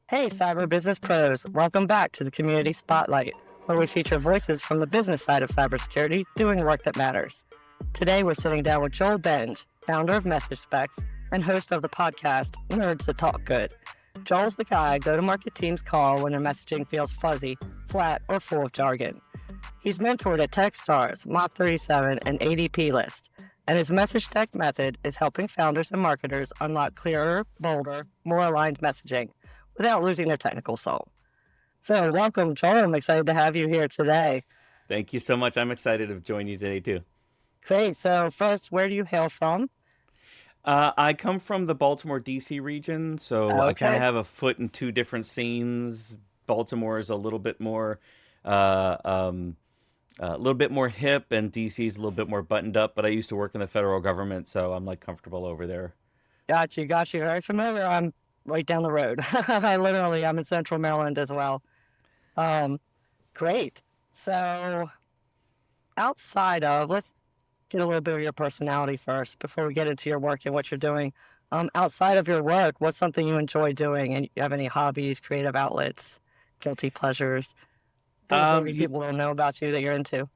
Hey, cyber business pros. Welcome back to the Community Spotlight, where we feature voices from the business side of cybersecurity doing work that matters. Today, we're sitting down with Joel Benge, founder of MessageSpecs and host of the podcast Nerds That Talk Good. Joel's the guy go-to-market teams call when their messaging feels fuzzy, flat, or full of jargon. He's mentored at Techstars, Mach 37, and ADP List, and his MessageDeck Method is helping founders and marketers unlock clearer, bolder, more aligned messaging without losing their technical soul. So welcome, Joel. I'm excited to have you here today. Thank you so much. I'm excited to join you today too. Great. So first, where do you hail from? I come from the Baltimore, D.C. region, so I kind of Okay. have a foot in two different scenes. Baltimore is uh, um, a little bit more hip, and D.C. is a little bit more buttoned up. But I used to work in the federal government, so I'm like comfortable over there. Got you. Got you. Very familiar. I'm right down the road. I'm in Central Maryland as well. Um, Great. So let's get a little bit of your personality first before we get into your work and what you're doing. Outside of your work, what's something you enjoy doing? And you have any hobbies, creative outlets, guilty pleasures, things maybe You, people don't know about you that you're into?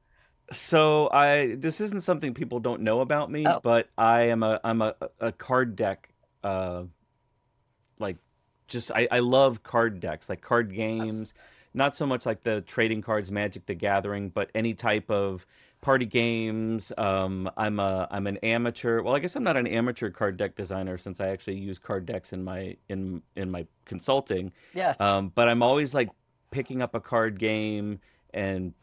so I this isn't something people don't know about me, Oh, but I'm a card deck uh, like I love card decks, like card games, not so much like the trading cards, Magic the Gathering, but any type of party games. I'm an amateur. Well, I guess I'm not an amateur card deck designer since I actually use card decks in my consulting. yes. But I'm always like picking up a card game and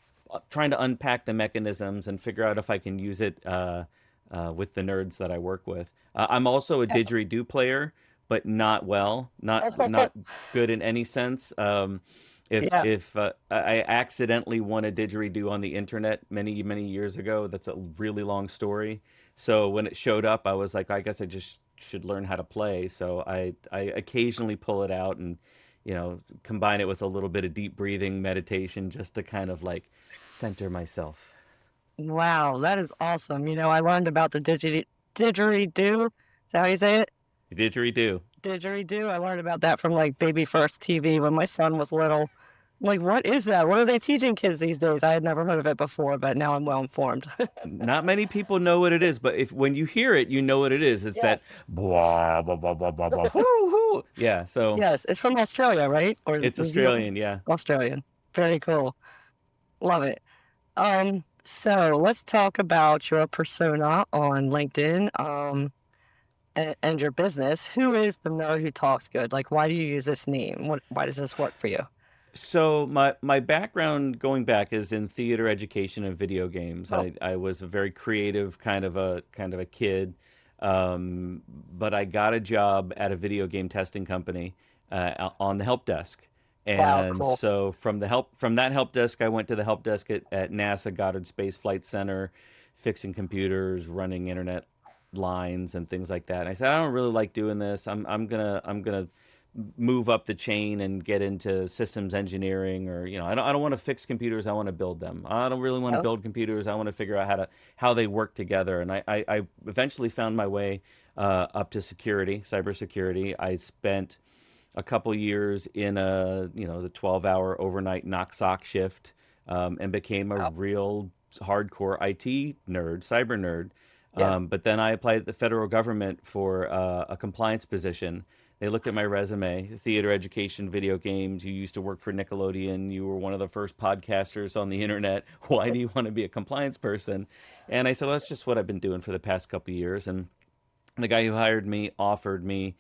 trying to unpack the mechanisms and figure out if I can use it with the nerds that I work with. I'm also a didgeridoo player, but not well, not good in any sense. Yeah. If I accidentally won a didgeridoo on the internet many years ago, that's a really long story. So when it showed up, I was like, I guess I just should learn how to play. So I occasionally pull it out and combine it with a little bit of deep breathing meditation just to kind of like center myself. Wow, that is awesome. I learned about the didgeridoo. Is that how you say it? Didgeridoo. Didgeridoo. I learned about that from like Baby First TV when my son was little. I'm like, what is that? What are they teaching kids these days? I had never heard of it before, but now I'm well informed. Not many people know what it is, but if when you hear it, you know what it is. It's that Yes. blah blah blah blah blah blah. Whoo, whoo. Yeah, so Yes, it's from Australia, right? Or it's New Zealand? Australian, yeah. Australian. Very cool. Love it. So let's talk about your persona on LinkedIn, and your business. Who is the nerd who talks good? Like, why do you use this name? Why does this work for you? So my background going back is in theater education and video games. Oh, I was a very creative kind of a kid, but I got a job at a video game testing company on the help desk. wow, And cool. so from that help desk, I went to the help desk at NASA Goddard Space Flight Center, fixing computers, running internet lines and things like that. And I said, I don't really like doing this. I'm gonna move up the chain and get into systems engineering, or I don't want to fix computers. I want to build them. I don't really want to Oh, build computers. I want to figure out how they work together. And I eventually found my way up to cybersecurity. I spent a couple years in the 12-hour overnight knock sock shift, and became a wow. real hardcore IT nerd, cyber nerd. Yeah. But then I applied at the federal government for a compliance position. They looked at my resume: theater education, video games. You used to work for Nickelodeon. You were one of the first podcasters on the internet. Why do you want to be a compliance person? And I said, well, that's just what I've been doing for the past couple of years. And the guy who hired me offered me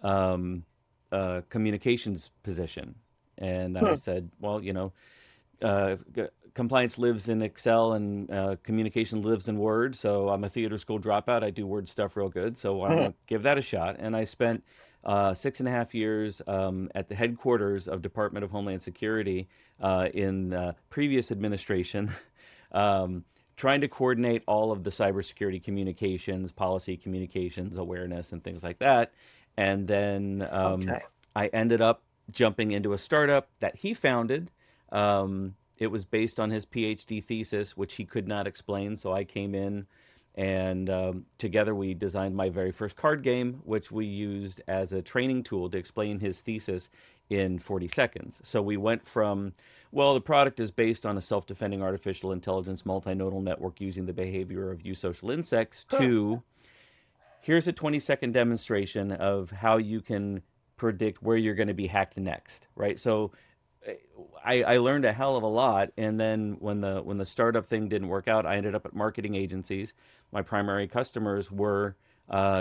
um, a communications position. And I Hmm. said, well, uh, compliance lives in Excel, and communication lives in Word. So I'm a theater school dropout. I do Word stuff real good. So why Mhm. don't I give that a shot? And I spent 6.5 years at the headquarters of Department of Homeland Security in previous administration, um, trying to coordinate all of the cybersecurity communications, policy communications, awareness, and things like that. And then Okay. I ended up jumping into a startup that he founded. It was based on his PhD thesis, which he could not explain. So I came in, And together we designed my very first card game, which we used as a training tool to explain his thesis in 40 seconds. So we went from, well, the product is based on a self-defending artificial intelligence multinodal network using the behavior of eusocial insects, to here's a 20-second demonstration of how you can predict where you're going to be hacked next, right? So I learned a hell of a lot, and then when the startup thing didn't work out, I ended up at marketing agencies. My primary customers were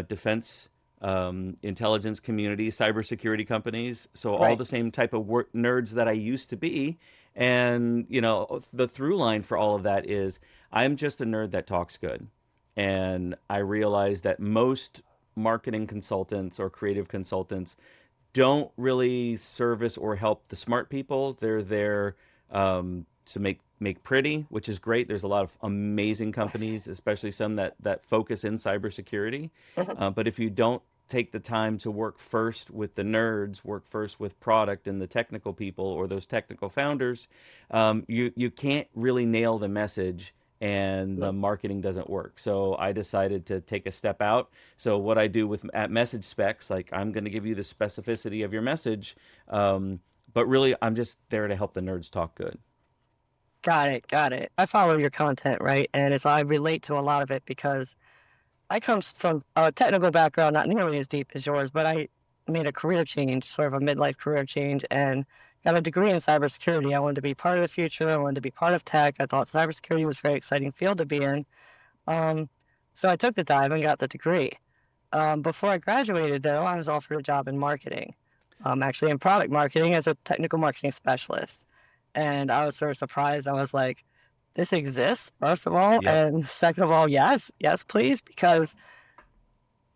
defense, intelligence community, cybersecurity companies. So all the same type of nerds that I used to be. And the through line for all of that is I'm just a nerd that talks good. And I realized that most marketing consultants or creative consultants don't really service or help the smart people. They're there to make pretty, which is great. There's a lot of amazing companies, especially some that focus in cybersecurity. But if you don't take the time to work first with the nerds, work first with product and the technical people or those technical founders, you can't really nail the message, and the marketing doesn't work. So I decided to take a step out. So what I do at MessageSpecs, like, I'm going to give you the specificity of your message, but really I'm just there to help the nerds talk good. Got it. I follow your content, right? And I relate to a lot of it because I come from a technical background, not nearly as deep as yours, but I made a career change, sort of a midlife career change, and got a degree in cybersecurity. I wanted to be part of the future. I wanted to be part of tech. I thought cybersecurity was a very exciting field to be in. So I took the dive and got the degree. Before I graduated, though, I was offered a job in marketing, actually in product marketing as a technical marketing specialist. And I was sort of surprised. I was like, this exists, first of all. Yep. And second of all, yes, please, because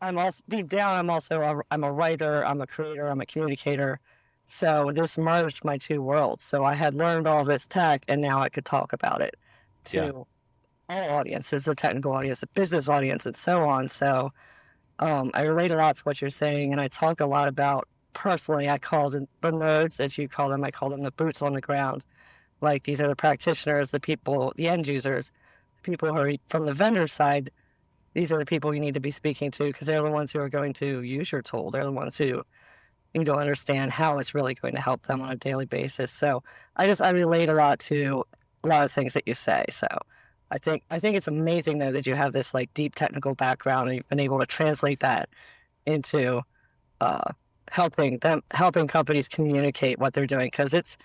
I'm also deep down, I'm a writer, I'm a creator, I'm a communicator. So this merged my two worlds. So I had learned all this tech, and now I could talk about it to all audiences, the technical audience, the business audience, and so on. So I relate a lot to what you're saying, and I talk a lot about, personally, I call them the nerds, as you call them. I call them the boots on the ground. Like, these are the practitioners, the people, the end users, the people who are from the vendor side. These are the people you need to be speaking to, because they're the ones who are going to use your tool. They're the ones who need to understand how it's really going to help them on a daily basis. So I relate a lot to a lot of things that you say. So I think it's amazing, though, that you have this like deep technical background, and you've been able to translate that into helping companies communicate what they're doing. Because it's,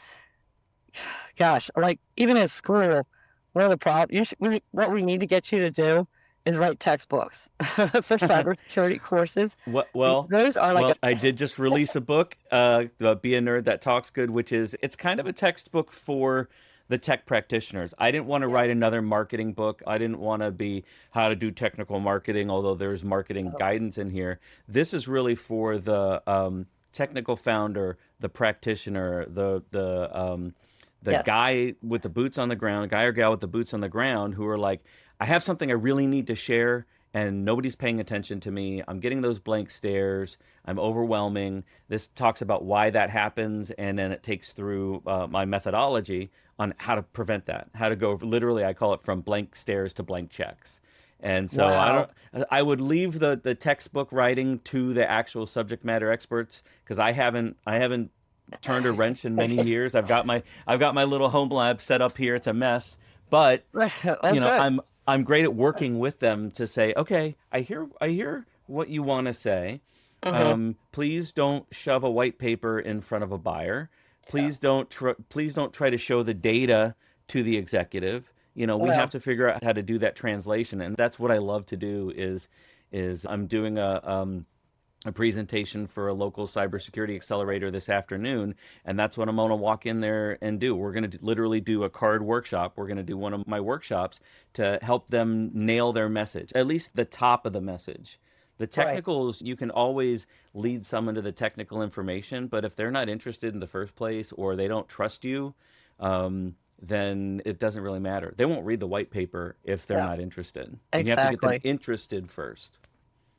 gosh, like, even in school, one of the problems, what we need to get you to do is write textbooks for cybersecurity courses. Well, those are like I did just release a book, Be a Nerd That Talks Good, which is, it's kind of a textbook for the tech practitioners. I didn't want to write another marketing book. I didn't want to be how to do technical marketing, although there's marketing guidance in here. This is really for the technical founder, the practitioner, the guy with the boots on the ground, guy or gal with the boots on the ground, who are like, I have something I really need to share, and nobody's paying attention to me. I'm getting those blank stares. I'm overwhelming. This talks about why that happens, and then it takes through my methodology on how to prevent that, how to go, literally, I call it from blank stares to blank checks. And so I would leave the textbook writing to the actual subject matter experts, because I haven't turned a wrench in many years. I've got my little home lab set up here. It's a mess, but I'm great at working with them to say, okay, I hear what you want to say. Please don't shove a white paper in front of a buyer. Please don't try to show the data to the executive. We have to figure out how to do that translation, and that's what I love to do. Is I'm doing a presentation for a local cybersecurity accelerator this afternoon, and that's what I'm going to walk in there and do. We're going to literally do a card workshop. We're going to do one of my workshops to help them nail their message, at least the top of the message. The technicals, you can always lead someone to the technical information, but if they're not interested in the first place, or they don't trust you, then it doesn't really matter. They won't read the white paper if they're not interested. And you have to get them interested first.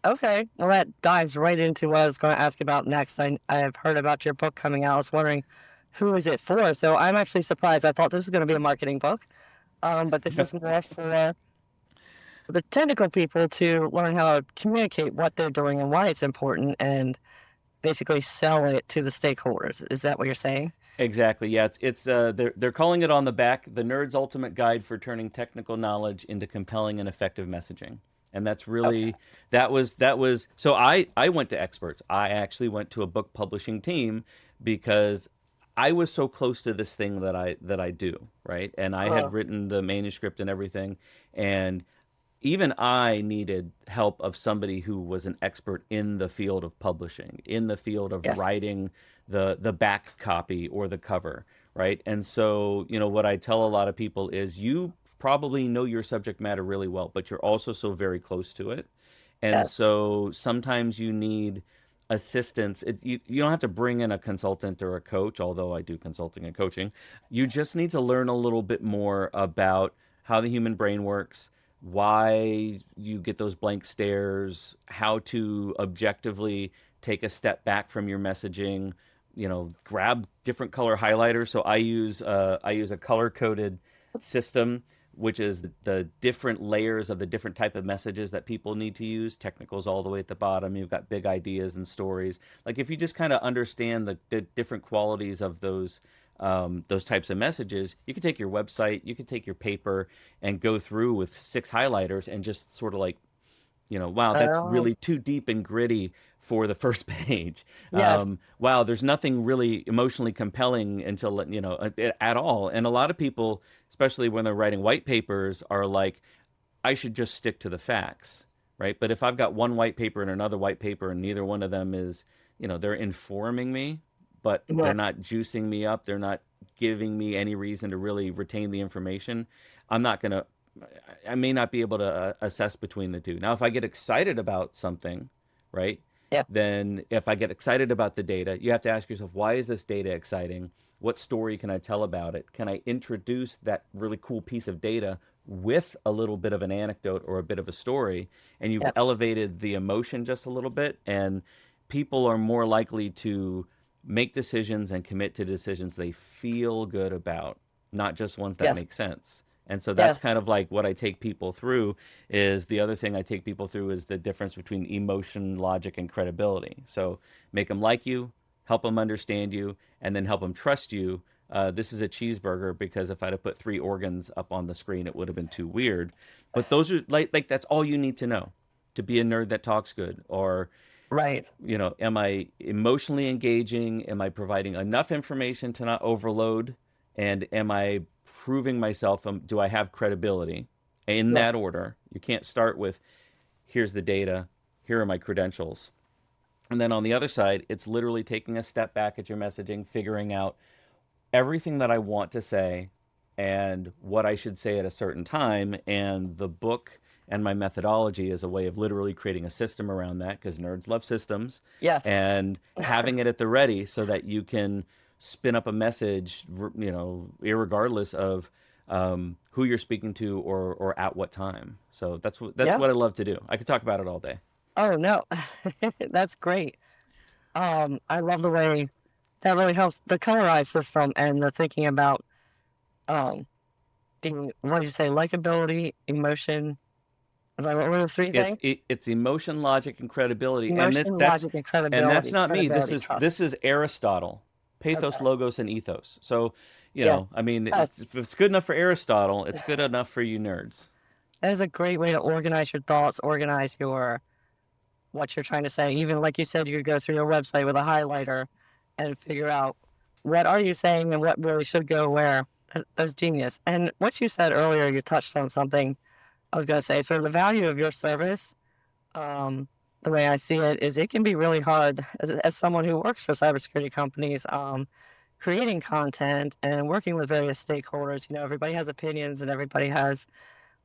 Okay, well, that dives right into what I was going to ask about next. I have heard about your book coming out. I was wondering, who is it for? So I'm actually surprised. I thought this was going to be a marketing book, but this is more for the technical people to learn how to communicate what they're doing and why it's important and basically sell it to the stakeholders. Is that what you're saying? Exactly. Yeah, it's they're calling it on the back, the nerd's ultimate guide for turning technical knowledge into compelling and effective messaging. And that's Okay. really that was so I went to experts. I actually went to a book publishing team because I was so close to this thing that I do, right? And I had Oh, written the manuscript and everything, and even I needed help of somebody who was an expert in the field of publishing, in the field of yes. writing the back copy or the cover, right? And so, what I tell a lot of people is you probably know your subject matter really well, but you're also so very close to it. And Yes. so sometimes you need assistance. You don't have to bring in a consultant or a coach, although I do consulting and coaching. You just need to learn a little bit more about how the human brain works, why you get those blank stares, how to objectively take a step back from your messaging, grab different color highlighters. So I use a color coded system, which is the different layers of the different type of messages that people need to use. Technicals all the way at the bottom. You've got big ideas and stories. Like if you just kind of understand the different qualities of those types of messages, you could take your website, you could take your paper, and go through with six highlighters and just sort of like, wow, that's Oh, really too deep and gritty for the first page. yes. Wow, there's nothing really emotionally compelling until, at all. And a lot of people, especially when they're writing white papers, are like, I should just stick to the facts, right? But if I've got one white paper and another white paper and neither one of them is, they're informing me, but they're Yeah. not juicing me up, they're not giving me any reason to really retain the information, I'm not going to, I may not be able to assess between the two. Now, if I get excited about something, right? Yeah. Then if I get excited about the data, you have to ask yourself, why is this data exciting? What story can I tell about it? Can I introduce that really cool piece of data with a little bit of an anecdote or a bit of a story? And you've Yes. elevated the emotion just a little bit, and people are more likely to make decisions and commit to decisions they feel good about, not just ones that Yes. make sense. And so that's Yes. kind of like what I take people through. Is the other thing I take people through is the difference between emotion, logic, and credibility. So make them like you, help them understand you, and then help them trust you. This is a cheeseburger because if I'd have put three organs up on the screen, it would have been too weird. But those are like that's all you need to know to be a nerd that talks good. Or Right. am I emotionally engaging? Am I providing enough information to not overload? And am I proving myself? Do I have credibility? In Yeah. that order. You can't start with, here's the data, here are my credentials. And then on the other side, it's literally taking a step back at your messaging, figuring out everything that I want to say and what I should say at a certain time. And the book and my methodology is a way of literally creating a system around that because nerds love systems, Yes. and having it at the ready so that you can spin up a message, irregardless of who you're speaking to or at what time. So that's Yeah. what I love to do. I could talk about it all day. Oh, no. That's great. I love the way that really helps the colorized system and the thinking about um what did you say, likability, emotion. Was that what were the three things? It's emotion, logic, and credibility, and Emotion, that's logic, and and that's credibility. not me. This Credibility, is trust. this is Aristotle, pathos, Okay. logos, and ethos. So, Yeah. I mean, That's if it's good enough for Aristotle, it's good enough for you nerds. that is a great way to organize your thoughts, organize your what you're trying to say. Even like you said, you could go through your website with a highlighter and figure out what are you saying and what really should go where. That's genius. And what you said earlier, you touched on something I was going to say. So the value of your service, um, the way I see it, is it can be really hard as someone who works for cybersecurity companies, creating content and working with various stakeholders. Everybody has opinions and everybody has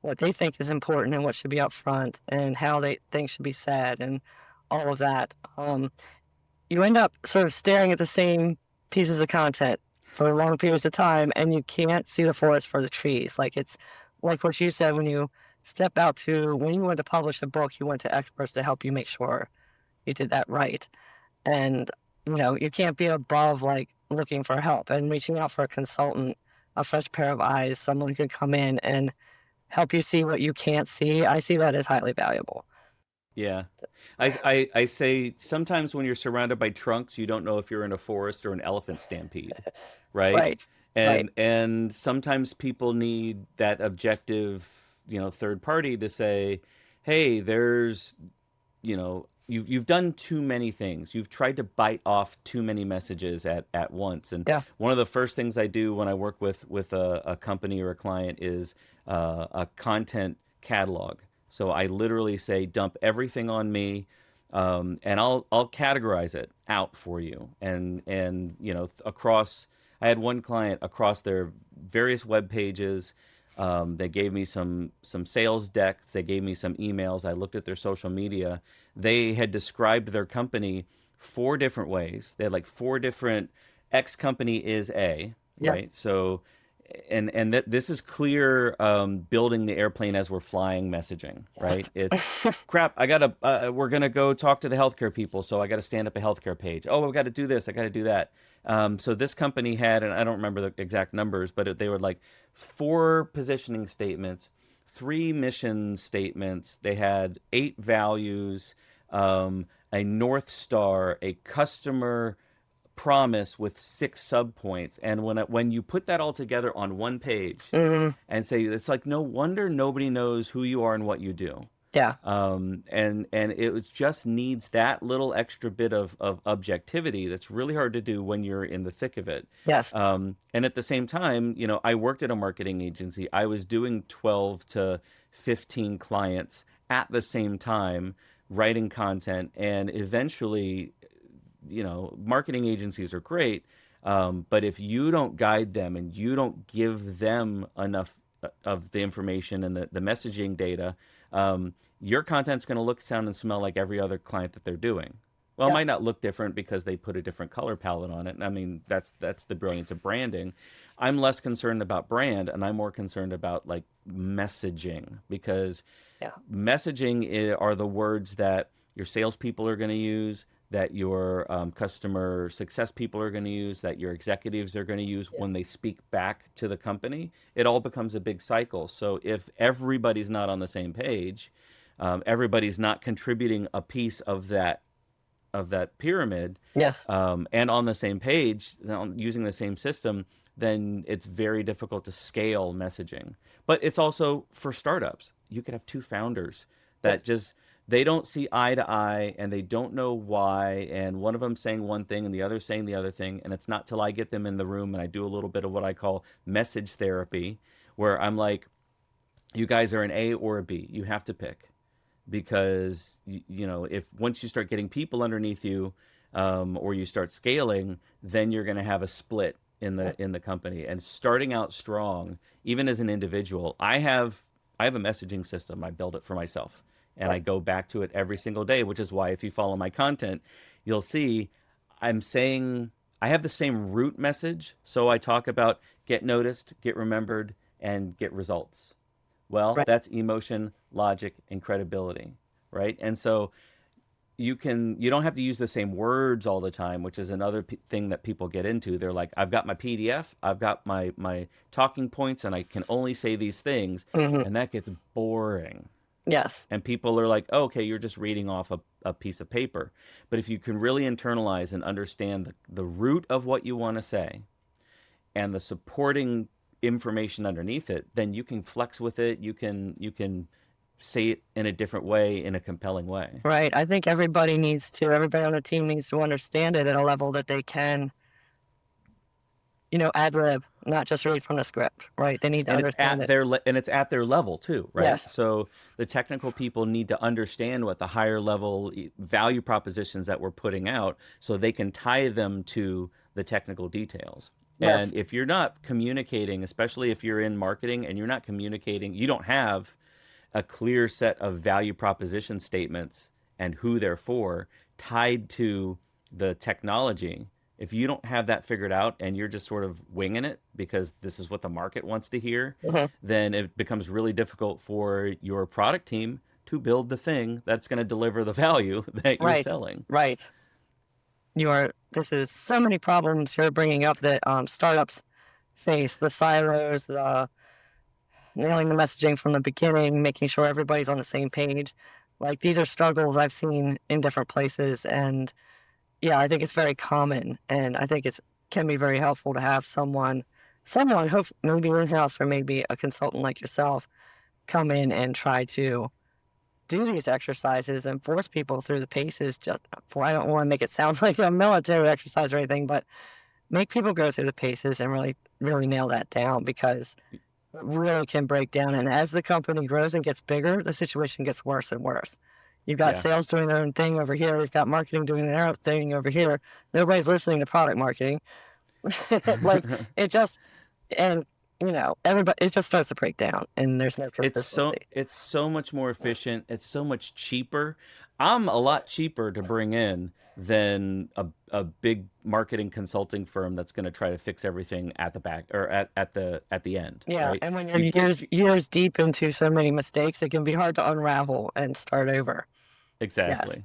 what they think is important and what should be up front and how they think should be said and all of that. You end up sort of staring at the same pieces of content for long periods of time and you can't see the forest for the trees. Like it's like what you said when you when you went to publish a book, you went to experts to help you make sure you did that right. And, you can't be above like looking for help and reaching out for a consultant, a fresh pair of eyes, someone who can come in and help you see what you can't see. I see that as highly valuable. Yeah. I say sometimes when you're surrounded by trunks, you don't know if you're in a forest or an elephant stampede, right? Right. Right. And sometimes people need that objective, third party to say, hey, there's, you've done too many things. You've tried to bite off too many messages at once. And Yeah. one of the first things I do when I work with a company or a client is a content catalog. So I literally say, dump everything on me, and I'll categorize it out for you. And across, I had one client across their various web pages. They gave me some sales decks. They gave me some emails. I looked at their social media. They had described their company 4 different ways. They had like 4 different X company is A, Yeah. right? So this is clear, building the airplane as we're flying messaging, right? It's crap. We're gonna go talk to the healthcare people, so I got to stand up a healthcare page. Oh, I've got to do this. I got to do that. So this company had, and I don't remember the exact numbers, but they were like 4 positioning statements, 3 mission statements. They had 8 values, a North Star, a customer promise with 6 subpoints. And when you put that all together on one page and say, it's like, no wonder nobody knows who you are and what you do. Yeah. And it just needs that little extra bit of objectivity that's really hard to do when you're in the thick of it. Yes. And at the same time, I worked at a marketing agency. I was doing 12 to 15 clients at the same time, writing content, and eventually, marketing agencies are great, but if you don't guide them and you don't give them enough of the information and the messaging data, your content's going to look, sound, and smell like every other client that they're doing. Well, It might not look different because they put a different color palette on it. And I mean, that's the brilliance of branding. I'm less concerned about brand, and I'm more concerned about like messaging, because messaging are the words that your salespeople are going to use, that your customer success people are going to use, that your executives are going to use when they speak back to the company. It all becomes a big cycle. So if everybody's not on the same page, everybody's not contributing a piece of that pyramid, Yes. and on the same page, using the same system, then it's very difficult to scale messaging. But it's also for startups. You could have 2 founders that they don't see eye to eye, and they don't know why, and one of them saying one thing and the other saying the other thing, and it's not till I get them in the room and I do a little bit of what I call message therapy, where I'm like, you guys are an A or a B. You have to pick, because if once you start getting people underneath you, or you start scaling, then you're going to have a split in the company. And starting out strong, even as an individual, I have a messaging system. I built it for myself. And I go back to it every single day, which is why if you follow my content, you'll see I'm saying I have the same root message. So I talk about get noticed, get remembered, and get results. Well, that's emotion, logic, and credibility, right? And so you don't have to use the same words all the time, which is another thing that people get into. They're like, I've got my PDF, I've got my talking points, and I can only say these things. And that gets boring. Yes. And people are like, oh, okay, you're just reading off a piece of paper. But if you can really internalize and understand the root of what you want to say and the supporting information underneath it, then you can flex with it. You can say it in a different way, in a compelling way. Right. I think everybody on the team needs to understand it at a level that they can, ad lib, not just read from the script, right? They need to understand it. And it's at their level too, right? Yes. So the technical people need to understand what the higher level value propositions that we're putting out, so they can tie them to the technical details. Yes. And if you're not communicating, especially if you're in marketing and you're not communicating, you don't have a clear set of value proposition statements and who they're for tied to the technology. If you don't have that figured out and you're just sort of winging it because this is what the market wants to hear, then it becomes really difficult for your product team to build the thing that's going to deliver the value that you're selling. Right. This is so many problems you're bringing up that startups face, the silos, nailing the messaging from the beginning, making sure everybody's on the same page. Like, these are struggles I've seen in different places, and yeah, I think it's very common, and I think it's can be very helpful to have someone, hope maybe in-house or maybe a consultant like yourself, come in and try to do these exercises and force people through the paces. Just for I don't want to make it sound like a military exercise or anything, but make people go through the paces and really, really nail that down, because it really can break down. And as the company grows and gets bigger, the situation gets worse and worse. You've got Yeah. sales doing their own thing over here. You've got marketing doing their own thing over here. Nobody's listening to product marketing. Like, it just, and everybody, it just starts to break down, and there's no consistency. It's so much more efficient. It's so much cheaper. I'm a lot cheaper to bring in than a big marketing consulting firm that's going to try to fix everything at the back or at the end. Yeah, Right? and when you're years deep into so many mistakes, it can be hard to unravel and start over. Yes. Exactly.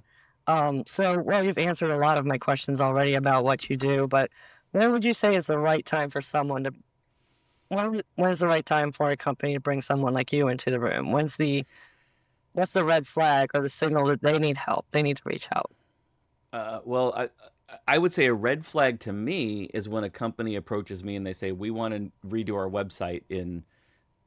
So, well, you've answered a lot of my questions already about what you do, but when would you say is the right time for someone to, when is the right time for a company to bring someone like you into the room? What's the red flag or the signal that they need help? They need to reach out. Well, I would say a red flag to me is when a company approaches me and they say, we want to redo our website in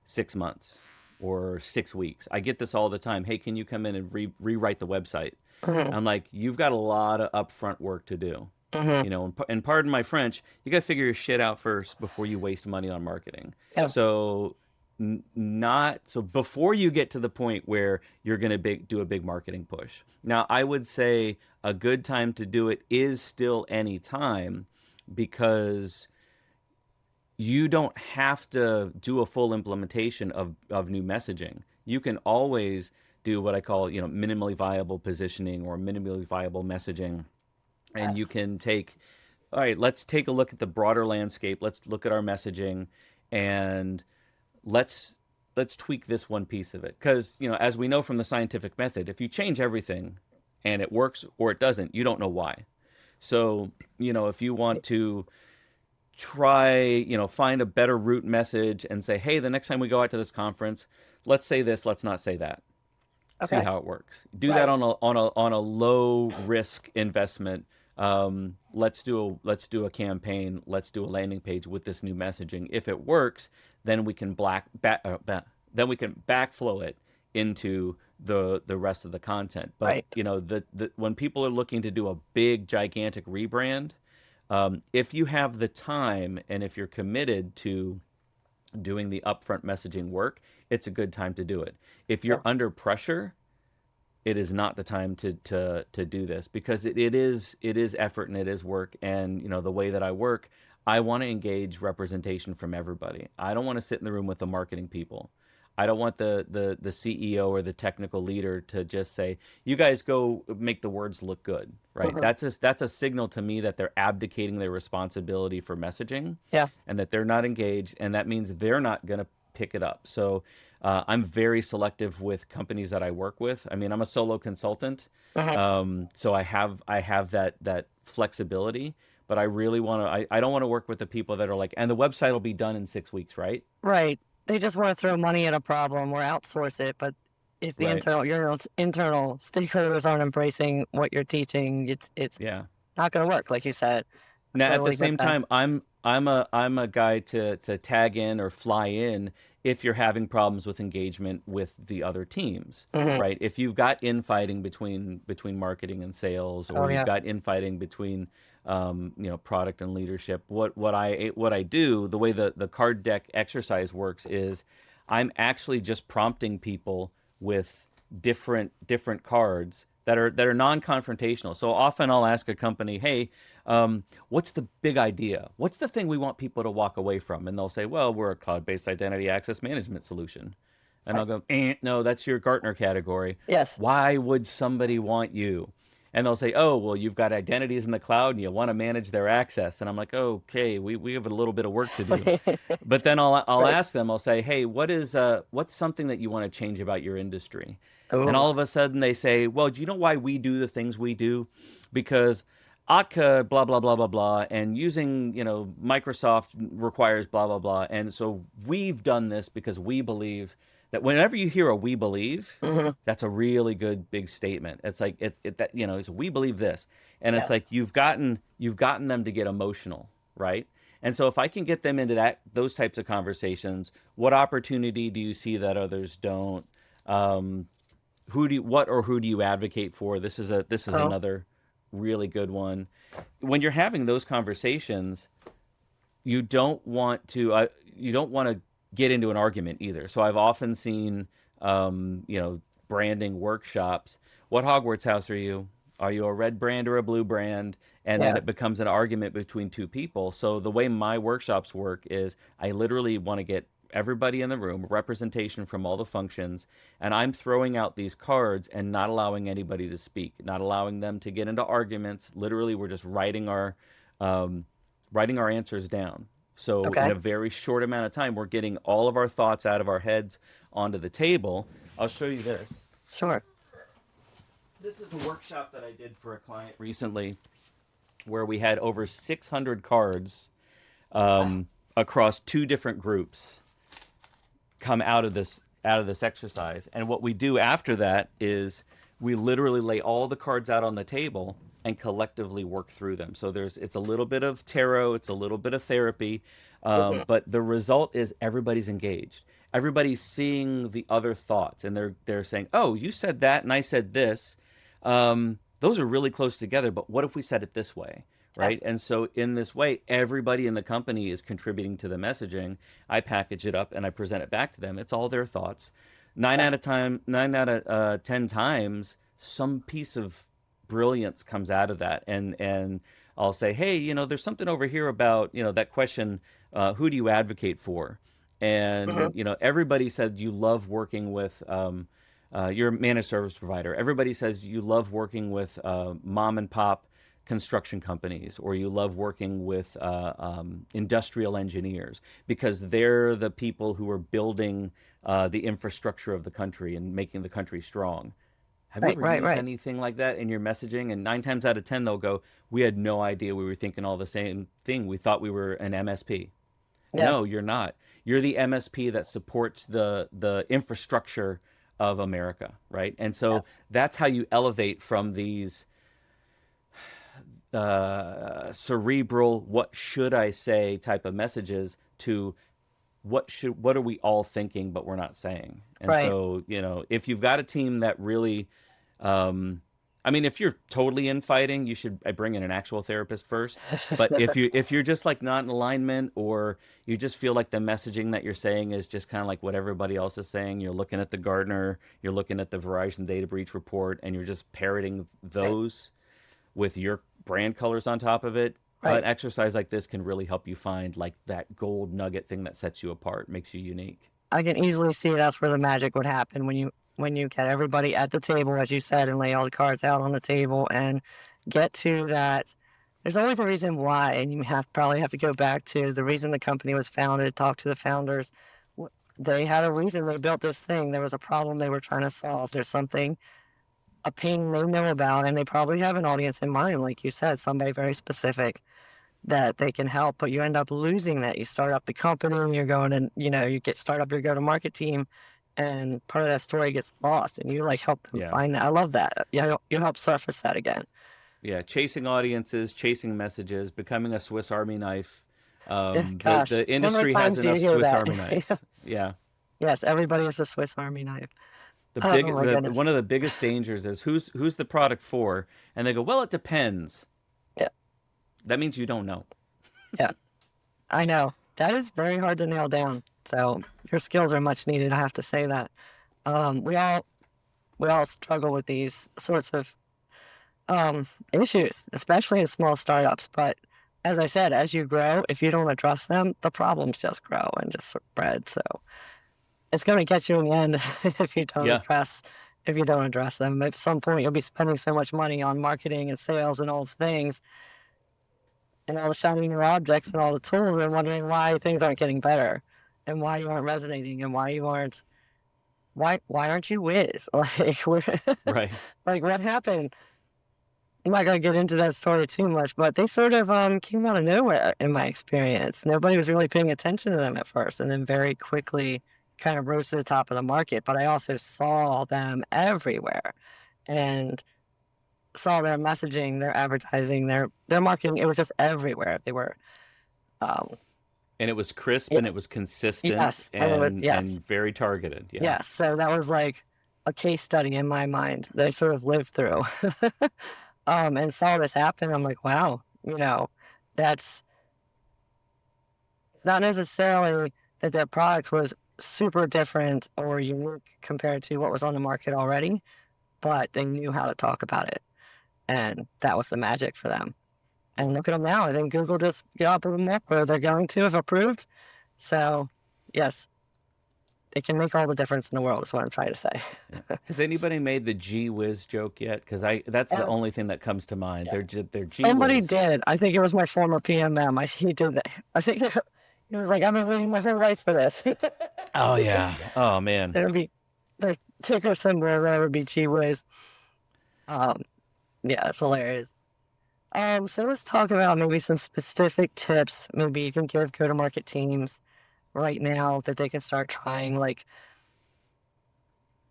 6 months or 6 weeks. I get this all the time. Hey, can you come in and rewrite the website? Mhm. I'm like, you've got a lot of upfront work to do. Mhm. And pardon my French, you got to figure your shit out first before you waste money on marketing. Yeah. So before you get to the point where you're going to do a big marketing push. Now, I would say a good time to do it is still any time, because you don't have to do a full implementation of new messaging. You can always do what I call, minimally viable positioning or minimally viable messaging. And you can all right, let's take a look at the broader landscape. Let's look at our messaging, and let's tweak this one piece of it. Because, as we know from the scientific method, if you change everything and it works or it doesn't, you don't know why. So, if you want to try, find a better root message and say, hey, the next time we go out to this conference, let's say this, let's not say that. See Okay. how it works. Do that on a low risk investment. Let's do a campaign. Let's do a landing page with this new messaging. If it works, then we can backflow it into the rest of the content. But when people are looking to do a big gigantic rebrand, if you have the time and if you're committed to doing the upfront messaging work, it's a good time to do it. If you're under pressure, it is not the time to do this, because it is effort and it is work. And the way that I work, I want to engage representation from everybody. I don't want to sit in the room with the marketing people. I don't want the CEO or the technical leader to just say, you guys go make the words look good, right? That's a signal to me that they're abdicating their responsibility for messaging, and that they're not engaged, and that means they're not going to pick it up. So I'm very selective with companies that I work with. I mean, I'm a solo consultant, so I have that flexibility. But I really want to. I don't want to work with the people that are like, and the website will be done in 6 weeks, right? Right. They just want to throw money at a problem or outsource it. But if the your internal stakeholders aren't embracing what you're teaching, it's not going to work, like you said. Now, at the same time, I'm a guy to tag in or fly in if you're having problems with engagement with the other teams, right? If you've got infighting between marketing and sales, or you've got infighting between product and leadership, what I do, the way the card deck exercise works is, I'm actually just prompting people with different cards that are non-confrontational. So often I'll ask a company, hey, what's the big idea? What's the thing we want people to walk away from? And they'll say, well, we're a cloud-based identity access management solution. And I'll go, no, that's your Gartner category. Yes. Why would somebody want you? And they'll say, oh, well, you've got identities in the cloud and you want to manage their access. And I'm like, okay, we have a little bit of work to do. But then I'll ask them, I'll say, hey, what's something that you want to change about your industry? And all of a sudden they say, well, do you know why we do the things we do? Because Atka, blah, blah, blah, blah, blah, and using, Microsoft requires blah, blah, blah. And so we've done this because we believe that whenever you hear a we believe, Hmm. that's a really good big statement. It's like that, it's we believe this. And it's Yeah. like you've gotten them to get emotional, right? And so if I can get them into those types of conversations, what opportunity do you see that others don't? Um, who do you advocate for? This is Oh, another really good one. When you're having those conversations, you don't want to get into an argument either. So I've often seen branding workshops. What Hogwarts house are you? Are you a red brand or a blue brand? And then yeah. it becomes an argument between two people. So the way my workshops work is I literally want to get everybody in the room, representation from all the functions, and I'm throwing out these cards and not allowing anybody to speak, not allowing them to get into arguments. Literally, we're just um, writing our answers down. So in Okay. a very short amount of time, we're getting all of our thoughts out of our heads onto the table. I'll show you this. Sure. This is a workshop that I did for a client recently where we had over 600 cards across two different groups come out of this exercise. And what we do after that is we literally lay all the cards out on the table and collectively work through them. So it's a little bit of tarot, it's a little bit of therapy, Hmm. but the result is everybody's engaged. Everybody's seeing the other thoughts, and they're saying, "Oh, you said that, and I said this. Those are really close together. But what if we said it this way?" Yeah. Right? And so in this way, everybody in the company is contributing to the messaging. I package it up and I present it back to them. It's all their thoughts. Yeah. 9 out of 10 times, some piece of brilliance comes out of that, and I'll say, hey, there's something over here about that question. Who do you advocate for? Hmm. And everybody said you love working with your managed service provider. Everybody says you love working with mom and pop construction companies, or you love working with industrial engineers because they're the people who are building the infrastructure of the country and making the country strong. Have you Right. ever Right. used Right. anything like that in your messaging? And 9 times out of 10, they'll go, "We had no idea we were thinking all the same thing. We thought we were an MSP." Yeah. No, you're not. You're the MSP that supports the infrastructure of America, right? And so Yes. that's how you elevate from these cerebral, what should I say type of messages to what are we all thinking but we're not saying. And Right. so if you've got a team that really um I mean, if you're totally infighting, you should bring in an actual therapist first. But if you're just like not in alignment, or you just feel like the messaging that you're saying is just kind of like what everybody else is saying, you're looking at the Gartner, you're looking at the Verizon data breach report, and you're just parroting Right. those with your brand colors on top of it. An Right. exercise like this can really help you find like that gold nugget thing that sets you apart, makes you unique. I can easily see that's where the magic would happen when you get everybody at the table, as you said, and lay all the cards out on the table and get to that. There's always a reason why, and you probably have to go back to the reason the company was founded, talk to the founders. They had a reason they built this thing. There was a problem they were trying to solve. There's something, a pain they know about, and they probably have an audience in mind, like you said, somebody very specific that they can help, but you end up losing that. You start up the company and you're going and you get start up your go-to-market team, and part of that story gets lost and you like help them Yeah. find that. I love that. Yeah, you help surface that again. Yeah, chasing audiences, chasing messages, becoming a Swiss Army knife. Yeah, The gosh, the how many industry has times do you enough hear Swiss that? Army knives. Yeah. Yes, everybody is a Swiss Army knife. The Oh big my the goodness. one of the biggest dangers is who's the product for? And they go, "Well, it depends." Yeah. That means you don't know. Yeah, I know that is very hard to nail down, so your skills are much needed, I have to say that. We all struggle with these sorts of issues, especially in small startups. But as I said, as you grow, if you don't address them, the problems just grow and just spread. So it's going to get you in the end if you don't Yeah. address if you don't address them. At some point, you'll be spending so much money on marketing and sales and all the things, and all the shiny new objects and all the tools, and wondering why things aren't getting better, and why you aren't resonating, and why aren't you Wiz? Like, Right. like what happened? I'm not gonna get into that story too much, but they sort of came out of nowhere in my experience. Nobody was really paying attention to them at first, and then very quickly kind of rose to the top of the market. But I also saw them everywhere and saw their messaging, their advertising, their marketing. It was just everywhere. They were, um, And it was crisp yeah, and it was consistent yes, and it was yes, and very targeted. Yeah. yes. So that was like a case study in my mind that I sort of lived through. And saw this happen. I'm like, wow, that's not necessarily that their product was super different or unique compared to what was on the market already, but they knew how to talk about it. And that was the magic for them. And look at them now. I think Google just got them up where they're going to if approved. So, yes, it can make all the difference in the world, is what I'm trying to say. Has anybody made the gee whiz joke yet? Because that's the And, only thing that comes to mind. yeah. They're gee Somebody whiz. did. I think it was my former PMM. He did that. I think he was like, I've been waiting my whole life for this. Oh yeah. Oh man. There'd be the ticker symbol or whatever would be gee whiz. Um, yeah, it's hilarious. So let's talk about maybe some specific tips maybe you can give go-to-market teams right now that they can start trying. Like,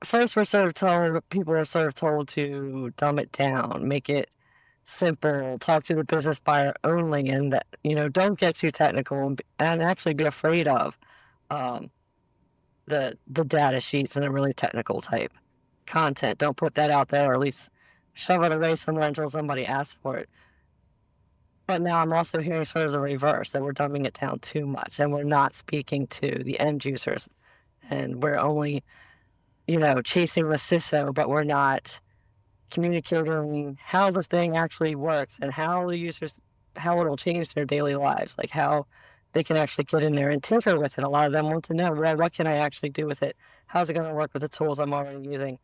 first, people are sort of told to dumb it down, make it simple, talk to the business buyer only, and that, don't get too technical and actually be afraid of um, the data sheets and the really technical type content. Don't put that out there, or at least shove it away somewhere until somebody asks for it. But now I'm also hearing sort of the reverse, that we're dumbing it down too much and we're not speaking to the end users. And we're only, chasing the CISO, but we're not communicating how the thing actually works and how it'll change their daily lives, like how they can actually get in there and tinker with it. A lot of them want to know, well, what can I actually do with it? How's it going to work with the tools I'm already using?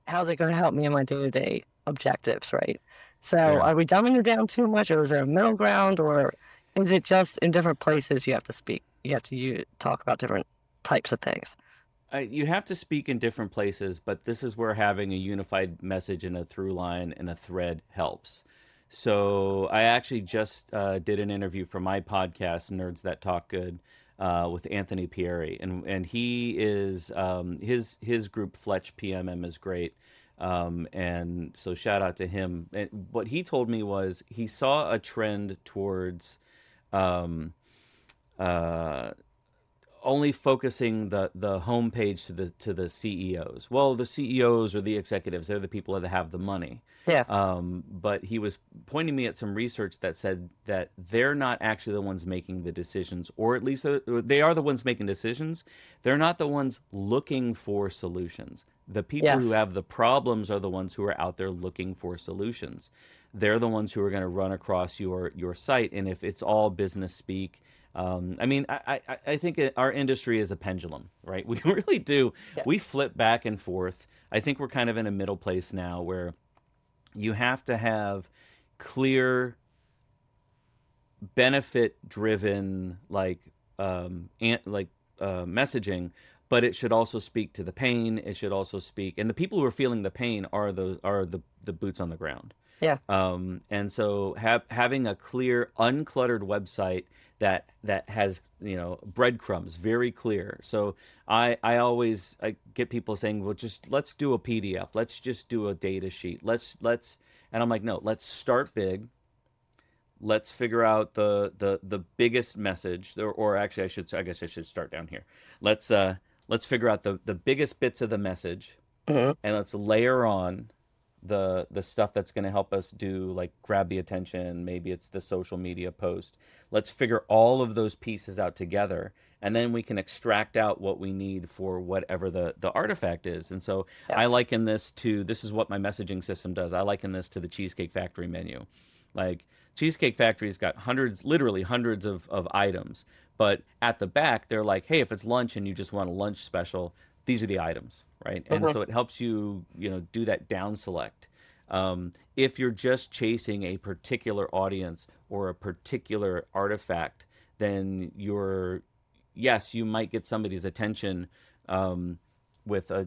How's it going to help me in my day-to-day objectives, right? So Sure. are we dumbing it down too much, or is there a middle ground, or is it just in different places you have to speak? You have to talk about different types of things. You have to speak in different places, but this is where having a unified message and a through line and a thread helps. So I actually just did an interview for my podcast, Nerds That Talk Good, with Anthony Pieri, and he is his group Fletch PMM is great, and so shout out to him. And what he told me was he saw a trend towards um, uh, only focusing the homepage to the CEOs. Well, the CEOs or the executives, they're the people that have the money. Yeah. But he was pointing me at some research that said that they're not actually the ones making the decisions, or at least they are the ones making decisions. They're not the ones looking for solutions. The people who Yes. have the problems are the ones who are out there looking for solutions. They're the ones who are going to run across your site, and if it's all business speak. I think our industry is a pendulum, right? We really do. Yeah. We flip back and forth. I think we're kind of in a middle place now where you have to have clear, benefit-driven, messaging, but it should also speak to the pain. It should also speak, and the people who are feeling the pain are the boots on the ground. Yeah. And so having a clear, uncluttered website that has breadcrumbs, very clear. So I get people saying, well, just let's do a PDF, let's just do a data sheet, and I'm like, no, let's start big. Let's figure out the biggest message, or actually I guess I should start down here. Let's figure out the biggest bits of the message, Mhm. and let's layer on the stuff that's going to help us do, like, grab the attention. Maybe it's the social media post. Let's figure all of those pieces out together, and then we can extract out what we need for whatever the artifact is. And so Yeah. I liken this is what my messaging system does. I liken this to the Cheesecake Factory menu. Like, Cheesecake Factory's got literally hundreds of items, but at the back they're like, hey, if it's lunch and you just want a lunch special, these are the items, right? And so it helps you, do that down select. If you're just chasing a particular audience or a particular artifact, then yes, you might get somebody's attention, with a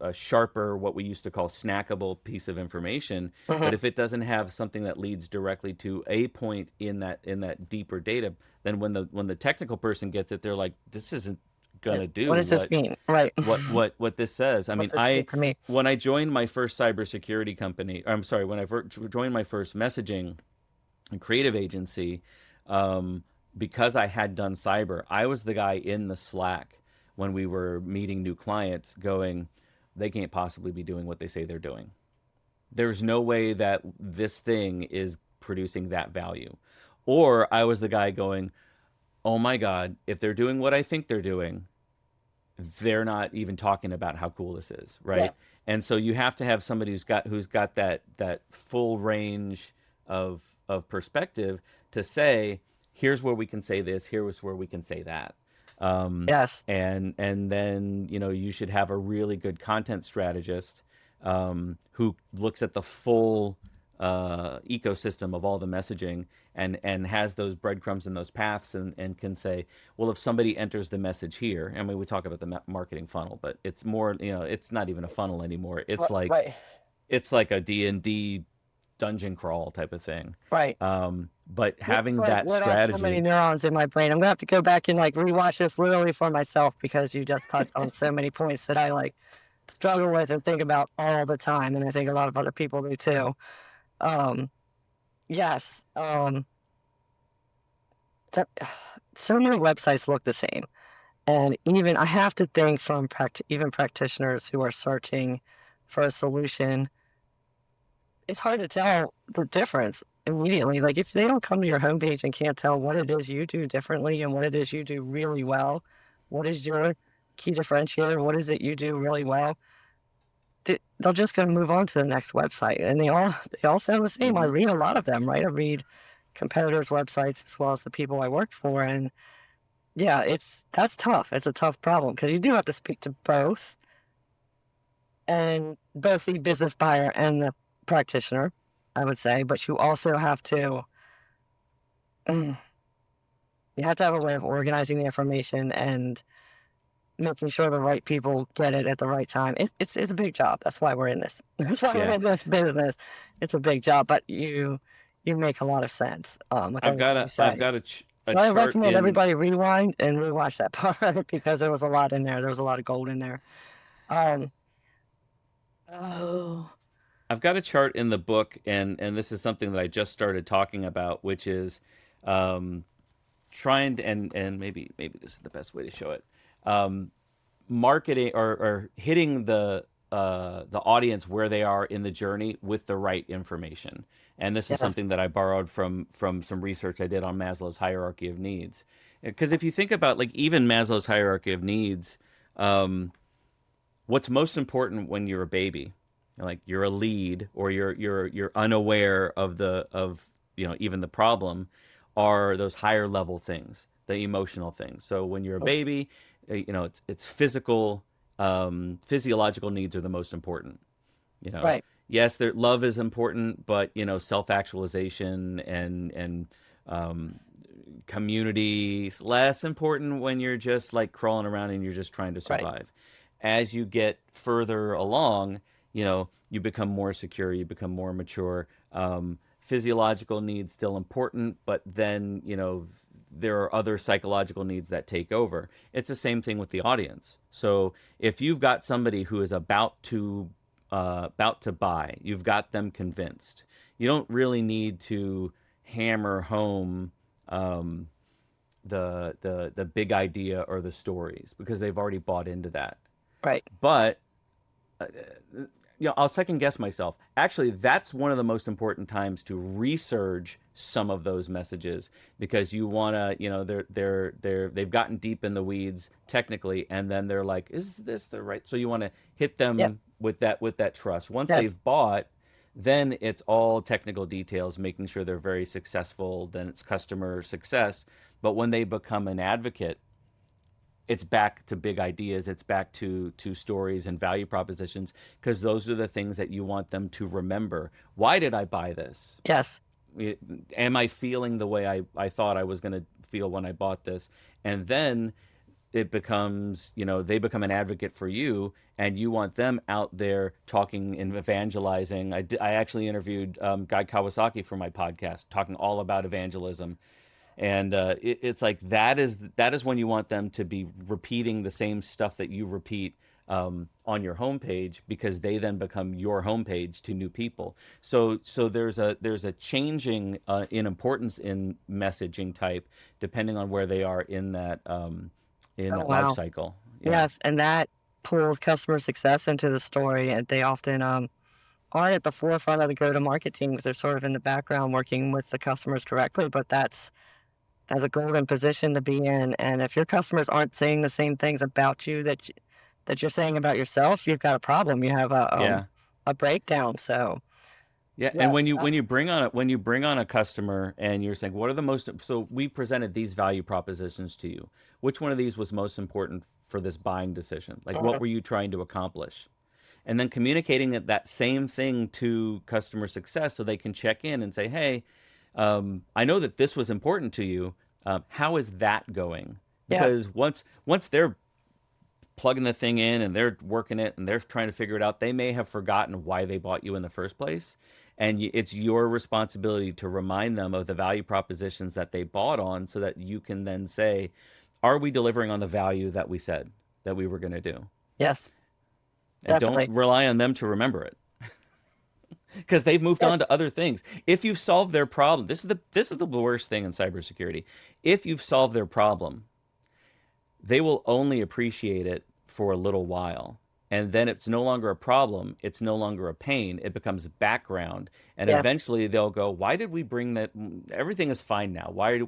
a sharper, what we used to call snackable piece of information. Hmm. But if it doesn't have something that leads directly to a point in that deeper data, then when the technical person gets it, they're like, this isn't gonna What do does this mean? Right. what this says. I What's mean, this mean for me? when I joined my first cybersecurity company, I'm sorry, when I joined my first messaging and creative agency, because I had done cyber, I was the guy in the Slack when we were meeting new clients going, they can't possibly be doing what they say they're doing. There's no way that this thing is producing that value. Or I was the guy going, oh my God, if they're doing what I think they're doing, they're not even talking about how cool this is, Yeah. right? And so you have to have somebody who's got that full range of perspective to say, here's where we can say this, here's where we can say that. Yes. And then you should have a really good content strategist who looks at the full ecosystem of all the messaging and has those breadcrumbs and those paths and can say, well, if somebody enters the message here, I mean, we talk about the marketing funnel, but it's more, it's not even a funnel anymore. Right. It's like a D&D dungeon crawl type of thing. Right. But You having that lit off so many strategy, neurons in my brain. I'm gonna have to go back and like rewatch this literally for myself because you just touched on so many points that I like struggle with and think about all the time, and I think a lot of other people do too. Um, yes. That, so many websites look the same, and even I have to think from even practitioners who are searching for a solution, it's hard to tell the difference immediately. Like if they don't come to your homepage and can't tell what it is you do differently and what it is you do really well, what is your key differentiator? What is it you do really well? They'll just go move on to the next website, and they all sound the same. I mhm, read a lot of them, right? I read competitors' websites as well as the people I work for, and yeah, that's tough. It's a tough problem because you do have to speak to both, and both the business buyer and the practitioner, I would say. But you also have to, you have to have a way of organizing the information and making sure the right people get it at the right time. It's a big job. That's why we're in this. That's why we're yeah. in this business. It's a big job, but you make a lot of sense with everything you I've say. got a So I chart recommend in everybody rewind and rewatch that part of it because there was a lot in there. There was a lot of gold in there. Um, oh, I've got a chart in the book, and this is something that I just started talking about, which is um, trying to, and maybe this is the best way to show it. Marketing or hitting the audience where they are in the journey with the right information. And this is yes, something that I borrowed from some research I did on Maslow's hierarchy of needs. Because if you think about like even Maslow's hierarchy of needs, um, what's most important when you're a baby, like you're a lead or you're unaware of even the problem, are those higher level things, the emotional things. So when you're a baby, it's physical, physiological needs are the most important. You know, right, yes, their love is important, but self actualization and um, community is less important when you're just like crawling around and you're just trying to right, survive. As you get further along, you become more secure, you become more mature. Physiological needs still important, but then there are other psychological needs that take over. It's the same thing with the audience. So if you've got somebody who is about to buy, you've got them convinced. You don't really need to hammer home um, the big idea or the stories because they've already bought into that. right. But I'll second guess myself. Actually, that's one of the most important times to resurge some of those messages because you want to, they've gotten deep in the weeds technically, and then they're like, is this the right? So you want to hit Yeah, them with that trust. Once yeah, they've bought, then it's all technical details, making sure they're very successful. Then it's customer success. But when they become an advocate, it's back to big ideas, it's back to stories and value propositions, because those are the things that you want them to remember. Why did I buy this? yes, Am I feeling the way I thought I was going to feel when I bought this? And then it becomes, they become an advocate for you, and you want them out there talking and evangelizing. I actually interviewed Guy Kawasaki for my podcast, talking all about evangelism. And it's like that is when you want them to be repeating the same stuff that you repeat on your homepage, because they then become your homepage to new people. So there's a changing in importance in messaging type depending on where they are in that life Wow. cycle. Yeah. Yes, and that pulls customer success into the story, and they often aren't at the forefront of the go-to-market team because they're sort of in the background working with the customers directly. But that's a golden position to be in. And if your customers aren't saying the same things about you that you're saying about yourself, you've got a problem. You have Yeah. a breakdown. So Yeah, yeah, and when you bring on a customer and you're saying, what are the most, so we presented these value propositions to you. Which one of these was most important for this buying decision? Like, what were you trying to accomplish? And then communicating that same thing to customer success so they can check in and say, hey, I know that this was important to you. How is that going? yeah, Because once they're plugging the thing in and they're working it and they're trying to figure it out, they may have forgotten why they bought you in the first place. And it's your responsibility to remind them of the value propositions that they bought on, so that you can then say, are we delivering on the value that we said that we were going to do? yes, And definitely. don't rely on them to remember it, because they've moved Yes. on to other things. If you've solved their problem, this is the worst thing in cybersecurity. If you've solved their problem, they will only appreciate it for a little while. And then it's no longer a problem. It's no longer a pain. It becomes background. And Yes. eventually they'll go, why did we bring that? Everything is fine now. Why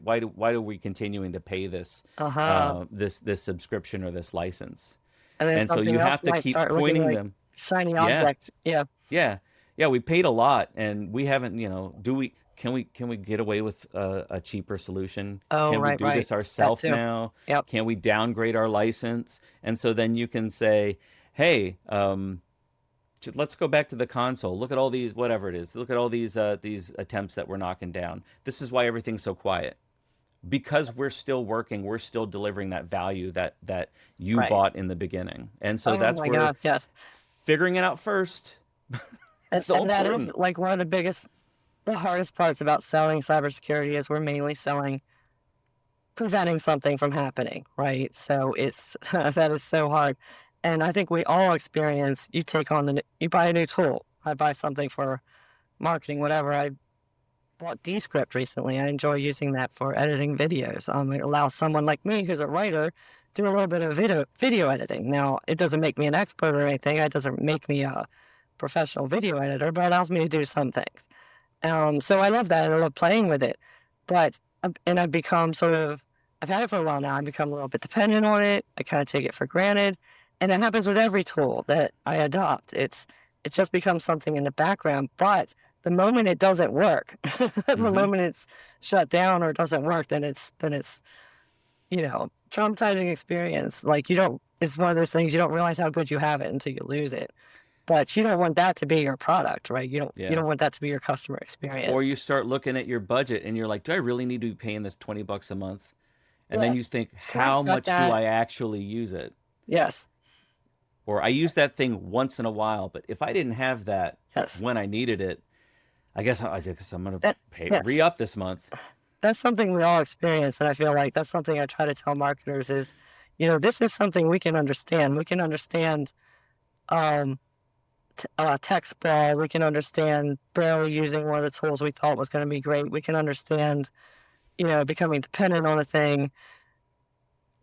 are we continuing to pay this, Uh-huh. this subscription or this license? And then And so something you else have to might keep start looking pointing like them. shiny Yeah, object. Yeah. yeah, yeah. We paid a lot, and we haven't. Do we? Can we get away with a cheaper solution? Oh, Can we right, do right. this That ourselves too. now? Yep. Can we downgrade our license? And so then you can say, hey, let's go back to the console. Look at all these, whatever it is. Look at all these attempts that we're knocking down. This is why everything's so quiet, because we're still working. We're still delivering that value that you Right. bought in the beginning. And so Oh that's my where God. Yes. figuring it out first. And, It's so and that is important. like one of the hardest parts about selling cybersecurity is we're mainly selling preventing something from happening, right? So it's that is so hard. And I think we all experience, you take on you buy a new tool. I buy something for marketing, whatever. I bought Descript recently. I enjoy using that for editing videos. It allows someone like me who's a writer do a little bit of video editing. Now, it doesn't make me an expert or anything. It doesn't make me a professional video editor, but it allows me to do some things. So I love that. And I love playing with it. But and I've become I've had it for a while now. I've become a little bit dependent on it. I kind of take it for granted, and it happens with every tool that I adopt. It just becomes something in the background. But the moment it doesn't work, the Hmm. moment it's shut down or doesn't work, then it's traumatizing experience. Like it's one of those things you don't realize how good you have it until you lose it. But you don't want that to be your product, right? You Yeah. don't want that to be your customer Or experience. you start looking at your budget and you're like, do I really need to be paying this $20 a month? And then Yeah. you think, Can I how cut much do that? I actually use it? Yes. Or I use that thing once in a while, but if I didn't have that Yes. when I needed it, I guess I'm gonna That pay yes. re-up this month. That's something we all experience, and I feel like that's something I try to tell marketers is, this is something we can understand. We can understand um, tech sprawl. We can understand barely using one of the tools we thought was going to be great. We can understand, becoming dependent on a thing.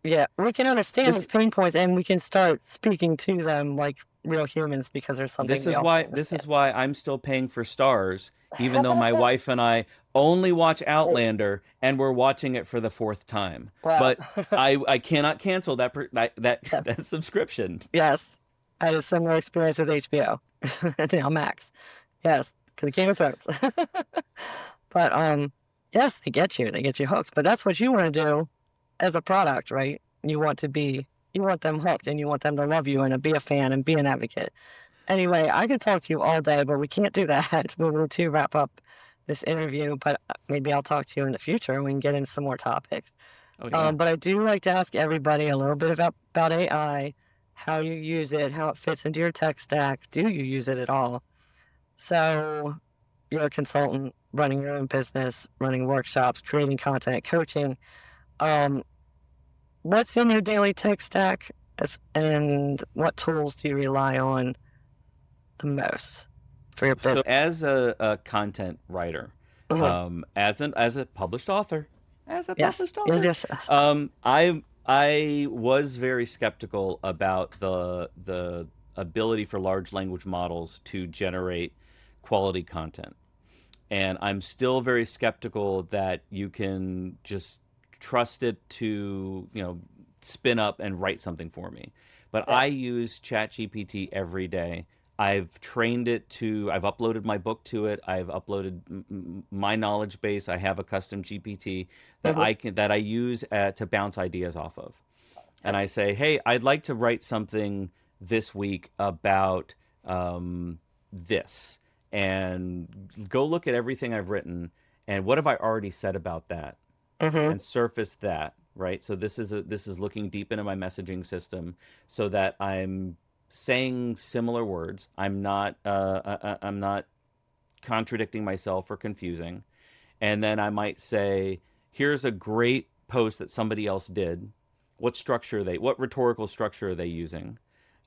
Yeah, we can understand those This pain points, and we can start speaking to them like real humans because there's something this we is also why this understand. is why I'm still paying for stars, even though my wife and I only watch Right. Outlander and we're watching it for the fourth time. Wow. But I cannot cancel that subscription. Yes, I had a similar experience with HBO. Now Max. Yes, because it came with those. But yes, they get you hooked. But that's what you want to do as a product, right? You want them hooked, and you want them to love you and to be a fan and be an advocate. Anyway, I could talk to you all day, but we can't do that. We need to wrap up this interview. But maybe I'll talk to you in the future and we can get into some more topics. Oh yeah. But I do like to ask everybody a little bit about AI, how you use it, how it fits into your tech stack. Do you use it at all? So you're a consultant running your own business, running workshops, creating content, coaching. Um, what's in your daily tech stack, and what tools do you rely on the most for your So business? as a content writer, Mhm. as a published author, as a Yes, published yes, author, yes. I was very skeptical about the ability for large language models to generate quality content. And I'm still very skeptical that you can just trust it to, spin up and write something for me. But Yeah. I use ChatGPT every day. I've trained it to, I've uploaded my book to it. I've uploaded my knowledge base. I have a custom GPT Mhm. that I use to bounce ideas off of. And Yeah. I say, hey, I'd like to write something this week about this, and go look at everything I've written and what have I already said about that, Mhm. and surface that, right? So this is looking deep into my messaging system so that I'm saying similar words. I'm not contradicting myself or confusing. And then I might say, here's a great post that somebody else did. What rhetorical structure are they using?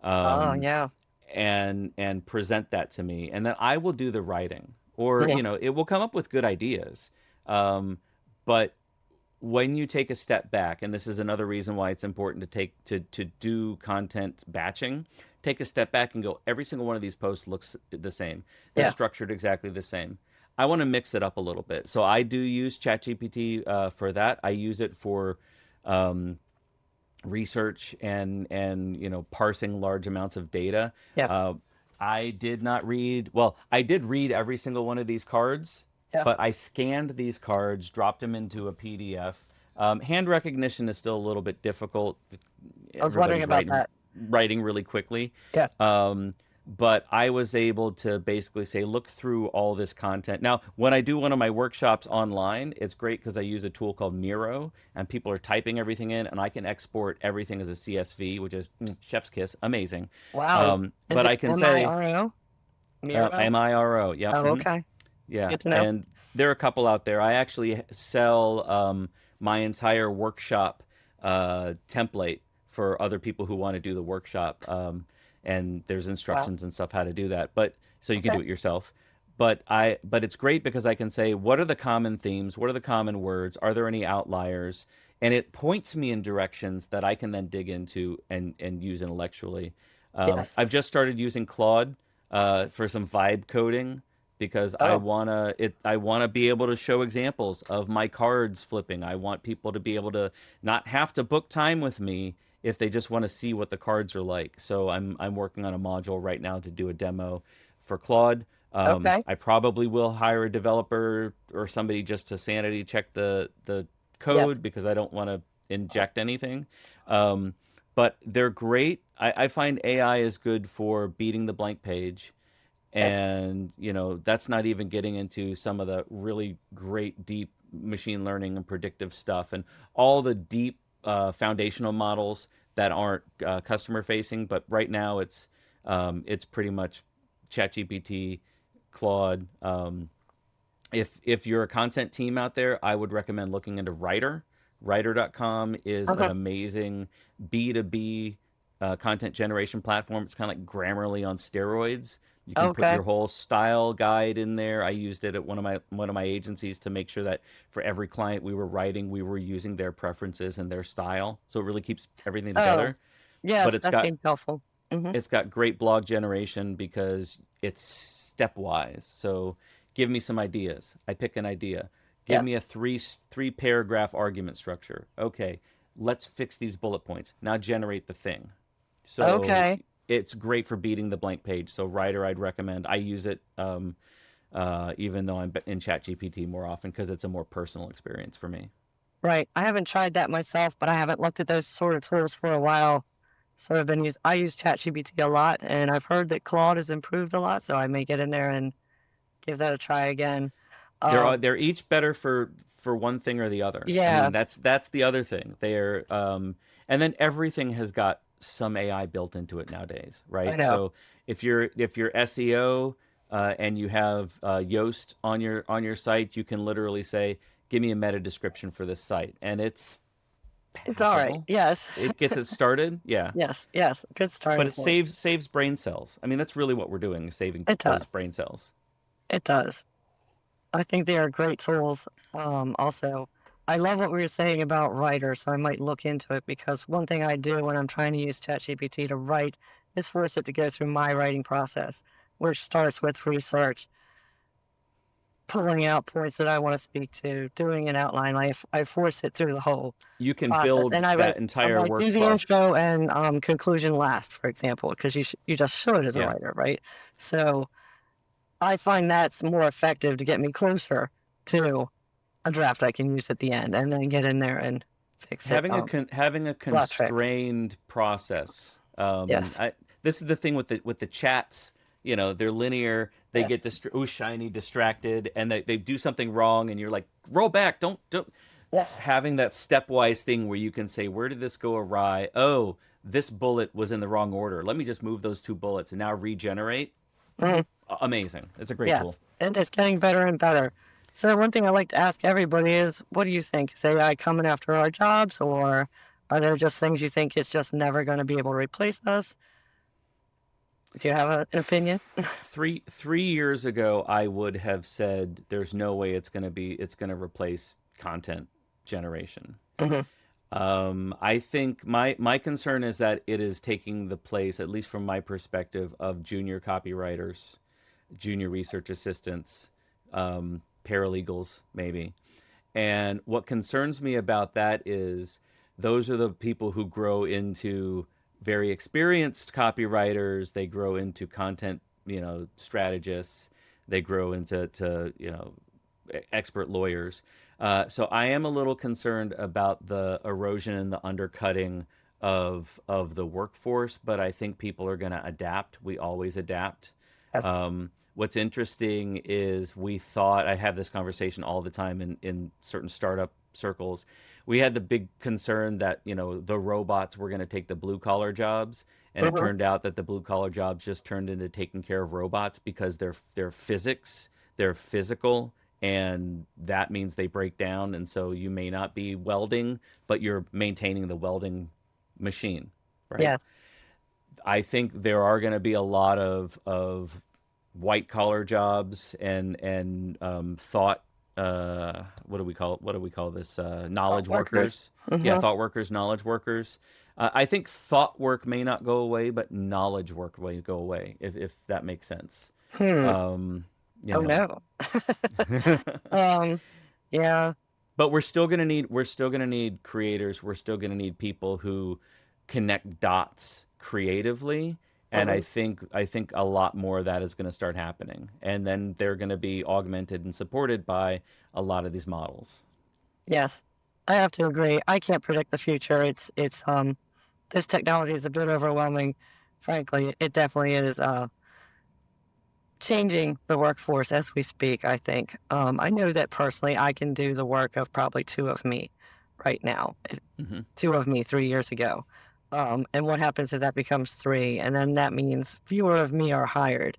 Oh, Um, yeah. and present that to me, and then I will do the writing, or Yeah. it will come up with good ideas. But when you take a step back, and this is another reason why it's important to do content batching, take a step back and go, every single one of these posts looks the same. They're Yeah. structured exactly the same. I want to mix it up a little bit. So I do use ChatGPT for that. I use it for um, research and parsing large amounts of data. Yeah. Uh, I did not read. Well, I did read every single one of these cards, Yeah. but I scanned these cards, dropped them into a PDF. Hand recognition is still a little bit difficult. I was wondering Everybody's about writing that. writing really quickly. Yeah. Um, but I was able to basically say, look through all this content. Now, when I do one of my workshops online, it's great because I use a tool called Miro, and people are typing everything in, and I can export everything as a CSV, which is chef's kiss, amazing. Wow. Is But it I can say MIRO? Miro? MIRO, yep, Oh, okay. yeah, Good to know. and there are a couple out there. I actually sell my entire workshop template for other people who want to do the workshop. And there's Wow. instructions and stuff how to do that. But so you can Okay. do it yourself. But it's great because I can say, what are the common themes? What are the common words? Are there any outliers? And it points me in directions that I can then dig into and use intellectually. Yes. I've just started using Claude for some vibe coding because Oh. I wanna be able to show examples of my cards flipping. I want people to be able to not have to book time with me if they just want to see what the cards are like. So I'm working on a module right now to do a demo for Claude. Okay. I probably will hire a developer or somebody just to sanity check the Yes. code because I don't want to inject anything. Um, but they're great. I find AI is good for beating the blank page, Yeah. and that's not even getting into some of the really great deep machine learning and predictive stuff and all the deep foundational models that aren't customer facing. But right now it's pretty much ChatGPT, Claude. If you're a content team out there, I would recommend looking into Writer. Writer.com is an Okay. amazing B2B content generation platform. It's kind of like Grammarly on steroids. You can put Okay. your whole style guide in there. I used it at one of my agencies to make sure that for every client we were writing, we were using their preferences and their style. So it really keeps everything Oh, together. But yes, that seems helpful. Mm-hmm. it's got great blog generation because it's stepwise. So give me some ideas. I pick an idea. Give Yeah. me a three paragraph argument structure. Okay, let's fix these bullet points. Now generate the thing. So Okay. it's great for beating the blank page. So Writer, I'd recommend. I use it even though I'm in ChatGPT more often because it's a more personal experience for me. Right. I haven't tried that myself, but I haven't looked at those sort of tools for a while. Sort of been used. I use ChatGPT a lot, and I've heard that Claude has improved a lot, so I may get in there and give that a try again. Um, They're each better for one thing or the other. I Yeah, mean, that's the other thing. They're and then everything has got some AI built into it nowadays, I right? know. So if you're SEO and you have Yoast on your site, you can literally say, "Give me a meta description for this site," and it's It's all right. passable. Yes. It gets it started, yeah, Yes. Yes. Good but starting it point. saves brain cells. I mean, that's really what we're doing, is saving It those does. brain cells. It does. I think they are great tools. Also, I love what we were saying about writers, so I might look into it because one thing I do when I'm trying to use ChatGPT to write is force it to go through my writing process, which starts with research, pulling out points that I want to speak to, doing an outline. I force it through the whole You can process, build and I write. that I'm entire like, do the workflow. intro and conclusion last, for example, because you just should as a Yeah. writer, right? So I find that's more effective to get me closer to a draft I can use at the end, and then get in there and fix it. Having a Plot tricks. constrained process. Yes. This is the thing with the chats. You know, they're linear. They Yeah. get shiny, distracted, and they do something wrong, and you're like, roll back. Don't. Yeah. Having that stepwise thing where you can say, where did this go awry? Oh, this bullet was in the wrong order. Let me just move those two bullets and now regenerate. Mhm. Amazing. It's a great tool. Yes. And it's getting better and better. So one thing I like to ask everybody is, what do you think? Is AI coming after our jobs, or are there just things you think it's just never going to be able to replace us? Do you have an opinion? Three years ago, I would have said there's no way it's gonna replace content generation. Hmm. I think my concern is that it is taking the place, at least from my perspective, of junior copywriters, junior research assistants, paralegals, maybe. And what concerns me about that is those are the people who grow into very experienced copywriters. They grow into content, strategists. They grow into expert lawyers. So I am a little concerned about the erosion and the undercutting of the workforce, but I think people are going to adapt. We always adapt. What's interesting is I have this conversation all the time in certain startup circles. We had the big concern that, the robots were going to take the blue collar jobs. And it Hmm. turned out that the blue collar jobs just turned into taking care of robots because they're physics, they're physical, and that means they break down. And so you may not be welding, but you're maintaining the welding machine, right? Yes. I think there are going to be a lot of white collar jobs and thought what do we call this, Thought knowledge workers. workers. Yeah, Hmm. thought workers, knowledge workers. I think thought work may not go away, but knowledge work may go away, if that makes sense. Hmm. um you Oh know no. um. Yeah. but we're still going to need creators. We're still going to need people who connect dots creatively. And I Hmm. think I think a lot more of that is going to start happening, and then they're going to be augmented and supported by a lot of these models. Yes. I have to agree. I can't predict the future. It's this technology is a bit overwhelming. Frankly, it definitely is changing the workforce as we speak, I think. I know that personally I can do the work of probably two of me right now, Hmm. two of me 3 years ago. And what happens if that becomes three? And then that means fewer of me are hired.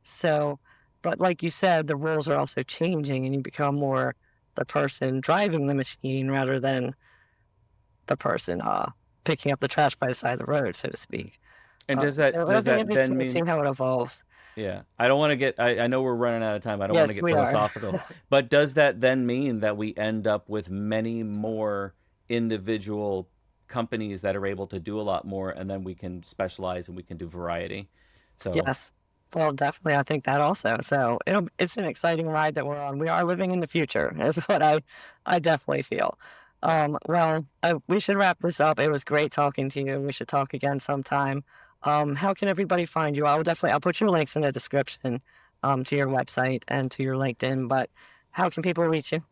So, but like you said, the roles are also changing and you become more the person driving the machine rather than the person picking up the trash by the side of the road, so to speak. And does So that it'll does be that interesting then to see mean? how it evolves. Yeah, I don't want to get. I know we're running out of time. I don't want Yes, to get we are. philosophical, but does that then mean that we end up with many more individual companies that are able to do a lot more, and then we can specialize and we can do variety? So Yes. Well, definitely, I think that also. So it's an exciting ride that we're on. We are living in the future, is what I definitely feel. Well, we should wrap this up. It was great talking to you. We should talk again sometime. How can everybody find you? I'll put your links in the description, to your website and to your LinkedIn. But how can people reach you?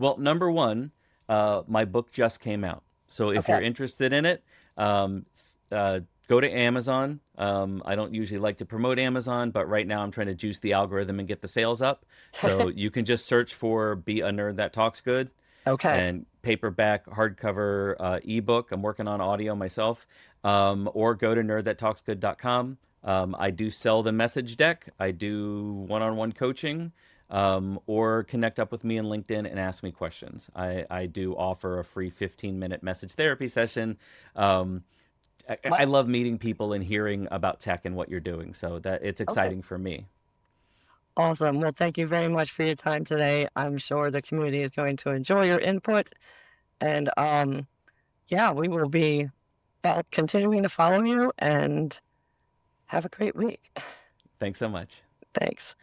well, number one, my book just came out. So if you're Okay. interested in it, go go to Amazon. I don't usually like to promote Amazon, but right now I'm trying to juice the algorithm and get the sales up. So you can just search for Be a Nerd That Talks Good, Okay. and paperback, hardcover, ebook. I'm working on audio myself. Or go to nerdthattalksgood.com. I do sell the message deck. I do one-on-one coaching. Or connect up with me on LinkedIn and ask me questions. I do offer a free 15-minute message therapy session. I Well, love meeting people and hearing about tech and what you're doing. So that it's okay. exciting for me. Awesome. Well, thank you very much for your time today. I'm sure the community is going to enjoy your input. And yeah, we will be continuing to follow you and have a great week. Thanks so much. Thanks.